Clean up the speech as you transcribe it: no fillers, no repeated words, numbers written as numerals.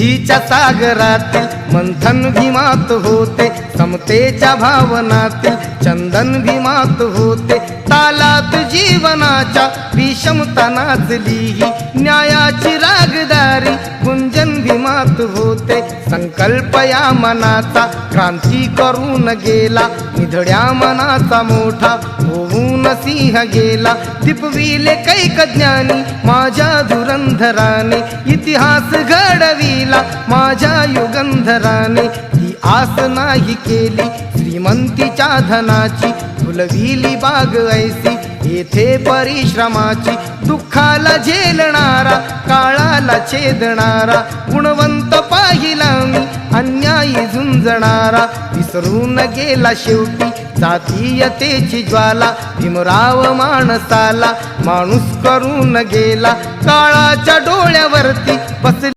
बुद्धीच्या सागरातील मंथन भीमात होते, समतेच्या भावनातील चंदन भीमात होते, तालात जीवनाच्या विषमता नाचली ही न्यायाची रागदारी गुंजन भीमात होते। संकल्प या मनाचा क्रांती करून गेला, निधड्या मनाचा मोठा होऊन सिंह गेला। दिपविले कैक ज्ञानी माझ्या धुरंधराने, इतिहास घडविला माझ्या युगंधराने। ही आस नाही केली श्रीमंतीच्या धनाची, फुलविली बाग ऐसी येथे परिश्रमाची। दुःखाला झेलणारा काळाला छेदणारा, गुणवंत पाहिला मी अन्यायी झुंजणारा। विसरून गेला शेवटी जातीयतेची ज्वाला, भीमराव माणसाला माणूस करून गेला। काळाच्या डोळ्यावरती बसली